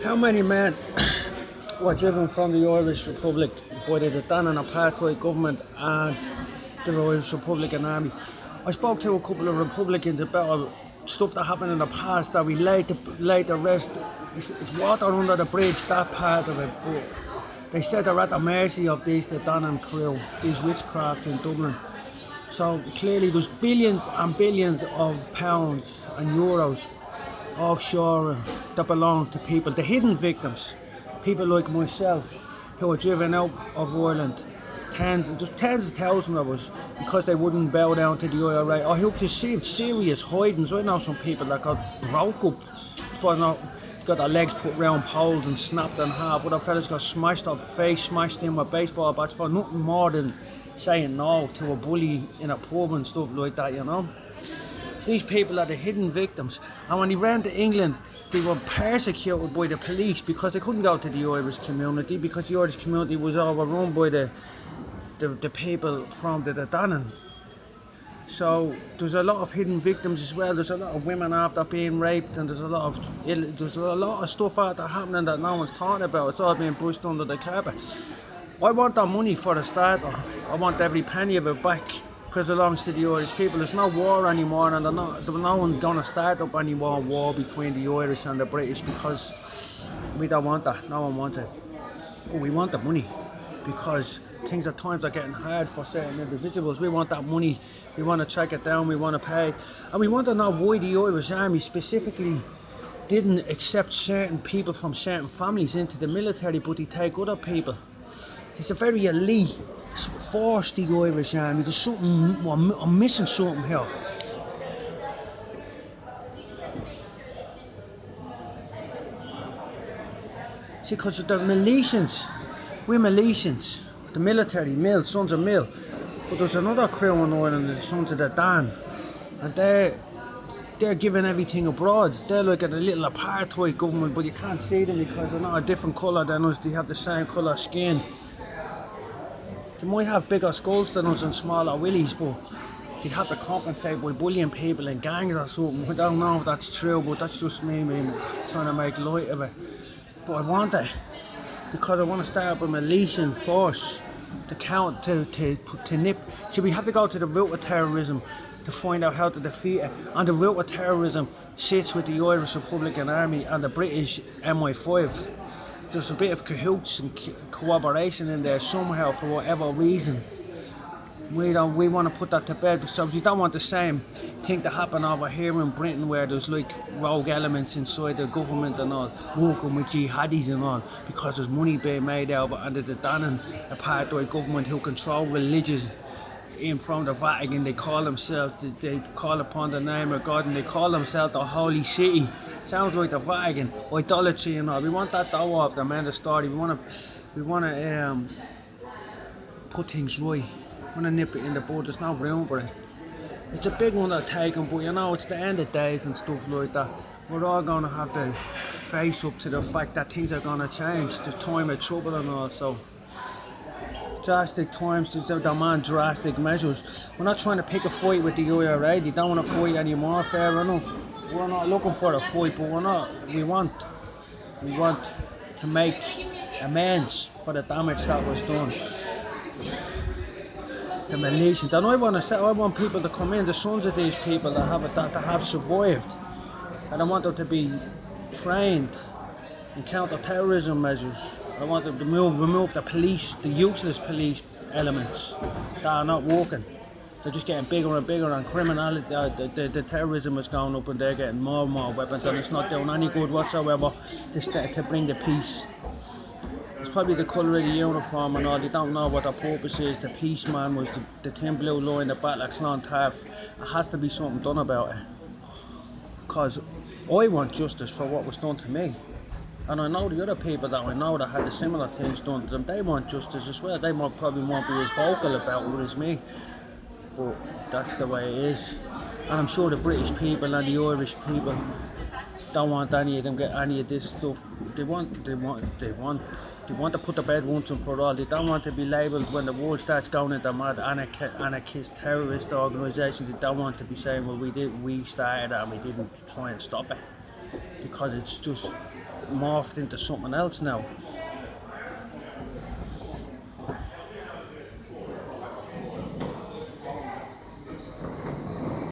How many men were driven from the Irish Republic by the Dannon apartheid government and the Irish Republican Army? I spoke to a couple of Republicans about stuff that happened in the past that we laid arrest. It's water under the bridge, that part of it, but they said they're at the mercy of the Dannon crew, these witchcrafts in Dublin. So clearly there's billions and billions of pounds and euros offshore that belong to people, the hidden victims, people like myself who are driven out of Ireland, tens of thousands of us, because they wouldn't bow down to the IRA. I hope you see serious hidings. I know some people that got broke up for not got their legs put round poles and snapped in half. Other fellas got smashed off face, smashed in with baseball bats for nothing more than saying no to a bully in a pub and stuff like that, you know. These people are the hidden victims, and when they ran to England they were persecuted by the police because they couldn't go to the Irish community, because the Irish community was overrun by the people from the Dannon. So there's a lot of hidden victims as well. There's a lot of women after being raped, and there's a lot of stuff out there happening that no one's talking about. It's all being brushed under the carpet. I want that money for the start. I want every penny of it back, because it belongs to the Irish people. There's no war anymore, and no one's going to start up any more war between the Irish and the British, because we don't want that. No one wants it. But we want the money, because things at times are getting hard for certain individuals. We want that money. We want to track it down. We want to pay. And we want to know why the Irish Army specifically didn't accept certain people from certain families into the military, but they take other people. It's a very elite force, the Irish Army. There's something, I'm missing something here. See, because the militians, we're militians, the military, sons of Mill. But there's another crew in Ireland, the sons of the Dan, and they're giving everything abroad. They're like a little apartheid government, but you can't see them because they're not a different colour than us. They have the same colour skin. They might have bigger skulls than us and smaller willies, but they have to compensate by bullying people in gangs or something. I don't know if that's true, but that's just me trying to make light of it. But I want it, because I want to start up a militian force to nip. See, we have to go to the root of terrorism to find out how to defeat it. And the root of terrorism sits with the Irish Republican Army and the British MI5. There's a bit of cahoots and cooperation in there somehow for whatever reason. We want to put that to bed, because we don't want the same thing to happen over here in Britain, where there's like rogue elements inside the government and all, working with jihadis and all, because there's money being made out of it under the Dannon apartheid government, who control religions in from the Vatican. They call themselves, they call upon the name of God, and they call themselves the Holy City. Sounds like the Vatican, idolatry and all. We want that though off the man of the story. We want to put things right. We want to nip it in the bud. There's no room for it. It's a big undertaking, but you know, it's the end of days and stuff like that. We're all going to have to face up to the fact that things are going to change. The time of trouble and all. So drastic times to demand drastic measures. We're not trying to pick a fight with the IRA. They don't want to fight anymore, fair enough. We're not looking for a fight, but we want to make amends for the damage that was done. The militias, and I want people to come in, the sons of these people that have survived, and I want them to be trained in counter-terrorism measures. I want them to remove the police, the useless police elements that are not working. They're just getting bigger and bigger, and criminality, the terrorism is going up, and they're getting more and more weapons, and it's not doing any good whatsoever to bring the peace. It's probably the colour of the uniform and all. They don't know what the purpose is. The peace man was the thin blue line, the battle of Clontarf. It has to be something done about it, because I want justice for what was done to me. And I know the other people that I know that had the similar things done to them, they want justice as well. They probably won't be as vocal about it as me, but that's the way it is. And I'm sure the British people and the Irish people don't want any of them get any of this stuff. They want to put the bed once and for all. They don't want to be labelled when the world starts going into mad anarchist terrorist organisations. They don't want to be saying, well, we started it and we didn't try and stop it. because it's just morphed into something else now.